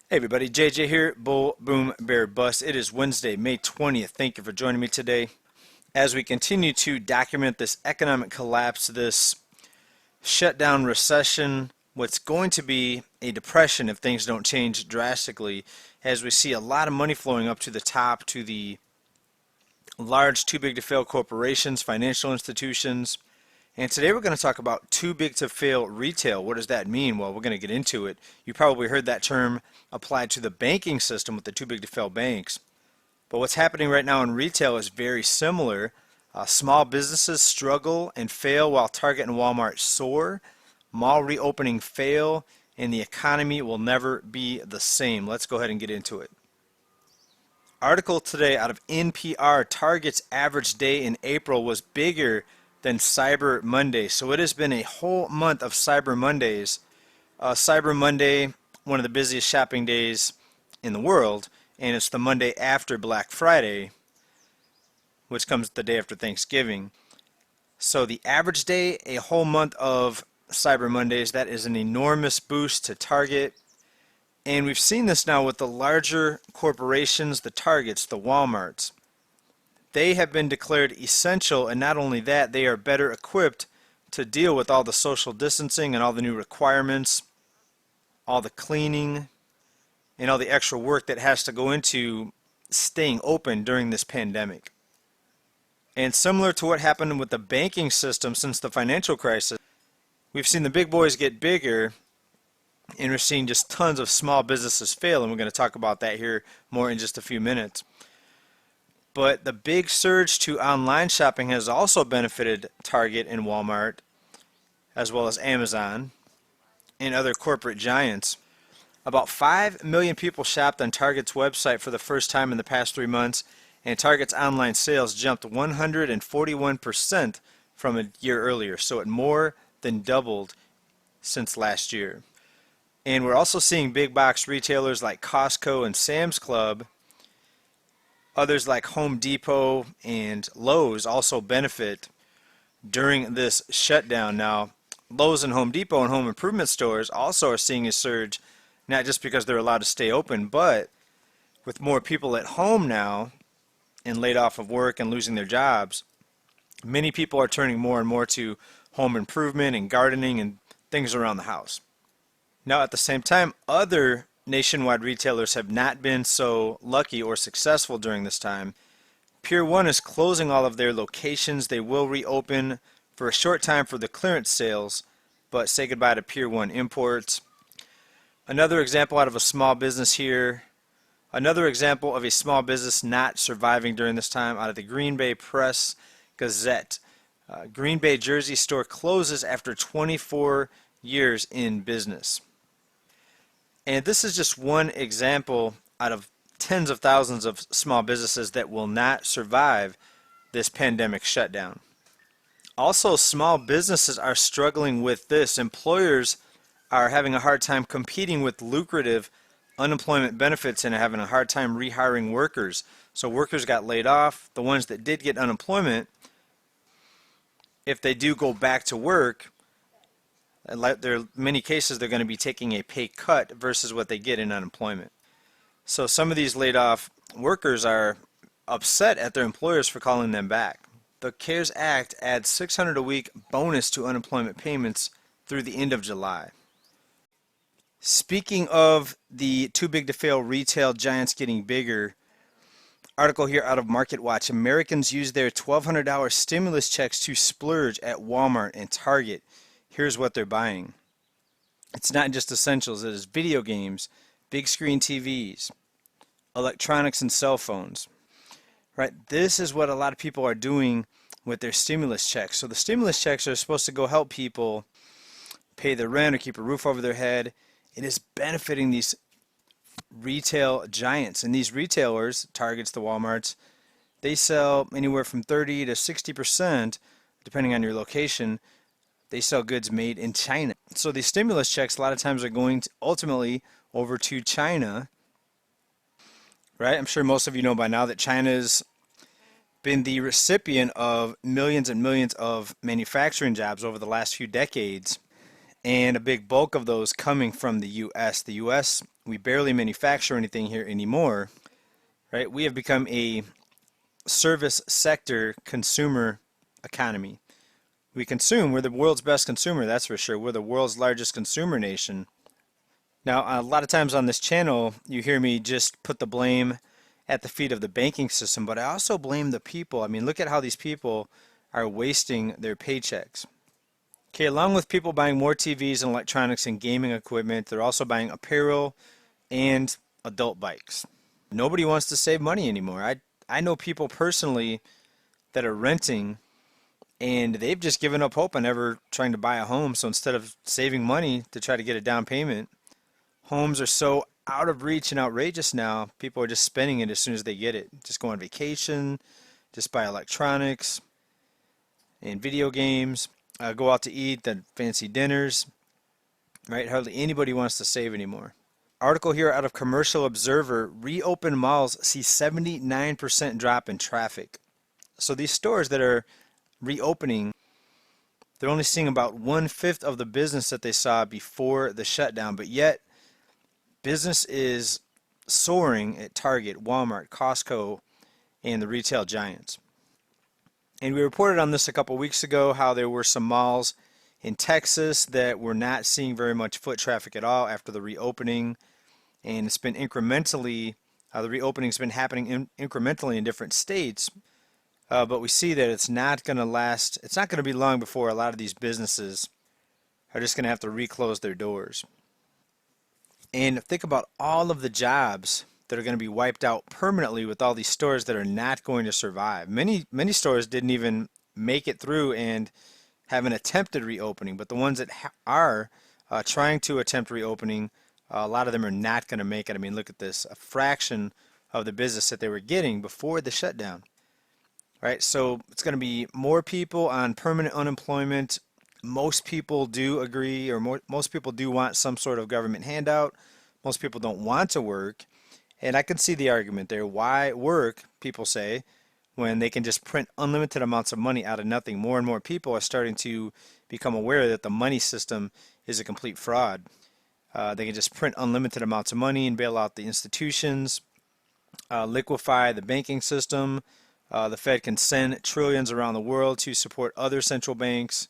Hey everybody, JJ here, Bull, Boom, Bear, Bust. It is Wednesday, May 20th. Thank you for joining me today as we continue to document this economic collapse, this shutdown recession, what's going to be a depression if things don't change drastically, as we see a lot of money flowing up to the top to the large too big to fail corporations, financial institutions. And today we're going to talk about too big to fail retail. What does that mean? Well, we're going to get into it. You probably heard that term applied to the banking system with the too big to fail banks. But what's happening right now in retail is very similar. Small businesses struggle and fail while Target and Walmart soar. Mall reopening fail, and the economy will never be the same. Let's go ahead and get into it. Article today out of NPR: Target's average day in April was bigger than Cyber Monday. So it has been a whole month of Cyber Mondays. Cyber Monday, one of the busiest shopping days in the world, and it's the Monday after Black Friday, which comes the day after Thanksgiving. So the average day, a whole month of Cyber Mondays, that is an enormous boost to Target. And we've seen this now with the larger corporations, the Targets, the Wal-Marts. They have been declared essential, and not only that, they are better equipped to deal with all the social distancing and all the new requirements, all the cleaning, and all the extra work that has to go into staying open during this pandemic. And similar to what happened with the banking system since the financial crisis, we've seen the big boys get bigger, and we're seeing just tons of small businesses fail, and we're going to talk about that here more in just a few minutes. But the big surge to online shopping has also benefited Target and Walmart, as well as Amazon and other corporate giants. About 5 million people shopped on Target's website for the first time in the past 3 months, and Target's online sales jumped 141% from a year earlier, so it more than doubled since last year. And we're also seeing big box retailers like Costco and Sam's Club, others like Home Depot and Lowe's also benefit during this shutdown. Now, Lowe's and Home Depot and home improvement stores also are seeing a surge, not just because they're allowed to stay open, but with more people at home now and laid off of work and losing their jobs, many people are turning more and more to home improvement and gardening and things around the house. Now, at the same time, other nationwide retailers have not been so lucky or successful during this time. Pier 1 is closing all of their locations. They will reopen for a short time for the clearance sales, but say goodbye to Pier 1 imports. Another example out of a small business here. Another example of a small business not surviving during this time out of the Green Bay Press Gazette. Green Bay Jersey store closes after 24 years in business. And this is just one example out of tens of thousands of small businesses that will not survive this pandemic shutdown. Also, small businesses are struggling with this. Employers are having a hard time competing with lucrative unemployment benefits and are having a hard time rehiring workers. So workers got laid off. The ones that did get unemployment, if they do go back to work, there are many cases they're going to be taking a pay cut versus what they get in unemployment. So some of these laid off workers are upset at their employers for calling them back. The CARES Act adds $600 a week bonus to unemployment payments through the end of July. Speaking of the too big to fail retail giants getting bigger, article here out of MarketWatch: Americans use their $1,200 stimulus checks to splurge at Walmart and Target. Here's what they're buying. It's not just essentials. It is video games, big screen TVs, electronics, and cell phones. Right? This is what a lot of people are doing with their stimulus checks. So the stimulus checks are supposed to go help people pay their rent or keep a roof over their head. It is benefiting these retail giants. And these retailers, Targets, the Walmarts, they sell anywhere from 30 to 60%, depending on your location. They sell goods made in China. So these stimulus checks a lot of times are going ultimately over to China, right? I'm sure most of you know by now that China's been the recipient of millions and millions of manufacturing jobs over the last few decades, and a big bulk of those coming from the U.S. The U.S. We barely manufacture anything here anymore, right? We have become a service sector consumer economy. We consume. We're the world's best consumer, that's for sure. We're the world's largest consumer nation. Now, a lot of times on this channel, you hear me just put the blame at the feet of the banking system, but I also blame the people. I mean, look at how these people are wasting their paychecks. Okay, along with people buying more TVs and electronics and gaming equipment, they're also buying apparel and adult bikes. Nobody wants to save money anymore. I know people personally that are renting and they've just given up hope on ever trying to buy a home. So instead of saving money to try to get a down payment, homes are so out of reach and outrageous now, people are just spending it as soon as they get it. Just go on vacation, just buy electronics and video games, go out to eat, the fancy dinners, right? Hardly anybody wants to save anymore. Article here out of Commercial Observer, reopened malls see 79% drop in traffic. So these stores that are reopening, they're only seeing about 1/5 of the business that they saw before the shutdown, but yet business is soaring at Target, Walmart, Costco, and the retail giants. And we reported on this a couple weeks ago, how there were some malls in Texas that were not seeing very much foot traffic at all after the reopening. And it's been incrementally, the reopening's been happening incrementally in different states. But we see that it's not going to last. It's not going to be long before a lot of these businesses are just going to have to reclose their doors. And think about all of the jobs that are going to be wiped out permanently with all these stores that are not going to survive. Many stores didn't even make it through and have an attempted reopening, but the ones that are trying to attempt reopening, a lot of them are not going to make it. I mean, look at this, a fraction of the business that they were getting before the shutdown. Right, so it's going to be more people on permanent unemployment. Most people do agree, or most people do want some sort of government handout. Most people don't want to work. And I can see the argument there. Why work, people say, when they can just print unlimited amounts of money out of nothing? More and more people are starting to become aware that the money system is a complete fraud. They can just print unlimited amounts of money and bail out the institutions, liquefy the banking system. The Fed can send trillions around the world to support other central banks.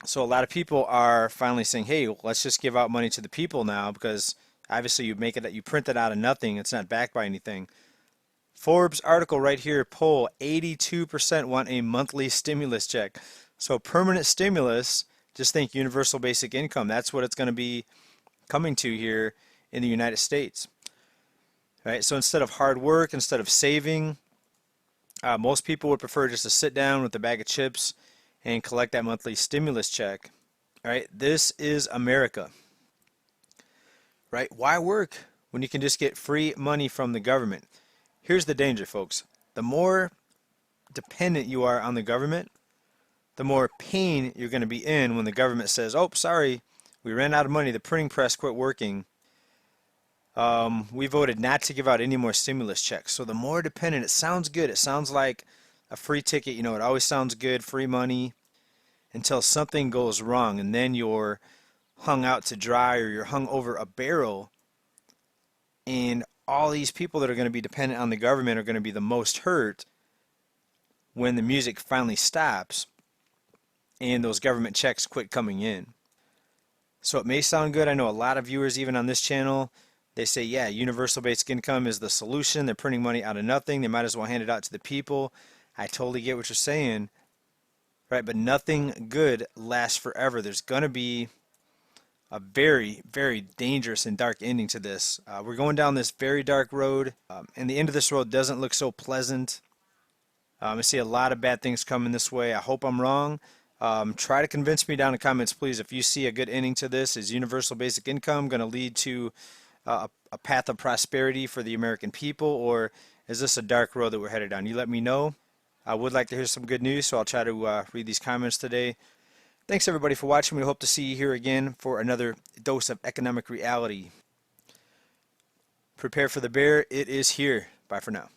So a lot of people are finally saying, hey, let's just give out money to the people now, because obviously you print it out of nothing. It's not backed by anything. Forbes article right here, poll, 82% want a monthly stimulus check. So permanent stimulus, just think universal basic income. That's what it's going to be coming to here in the United States. Right? So instead of hard work, instead of saving, most people would prefer just to sit down with a bag of chips and collect that monthly stimulus check. Right? This is America. Right? Why work when you can just get free money from the government? Here's the danger, folks. The more dependent you are on the government, the more pain you're going to be in when the government says, oh, sorry, we ran out of money. The printing press quit working. We voted not to give out any more stimulus checks. So the more dependent, it sounds good. It sounds like a free ticket. You know, it always sounds good, free money, until something goes wrong. And then you're hung out to dry, or you're hung over a barrel. And all these people that are going to be dependent on the government are going to be the most hurt when the music finally stops and those government checks quit coming in. So it may sound good. I know a lot of viewers, even on this channel, they say, yeah, universal basic income is the solution. They're printing money out of nothing. They might as well hand it out to the people. I totally get what you're saying, right? But nothing good lasts forever. There's going to be a very, very dangerous and dark ending to this. We're going down this very dark road, and the end of this road doesn't look so pleasant. I see a lot of bad things coming this way. I hope I'm wrong. Try to convince me down in the comments, please, if you see a good ending to this. Is universal basic income going to lead to a path of prosperity for the American people, or is this a dark road that we're headed down? You let me know. I would like to hear some good news, so I'll try to read these comments today. Thanks everybody for watching. We hope to see you here again for another dose of economic reality. Prepare for the bear. It is here. Bye for now.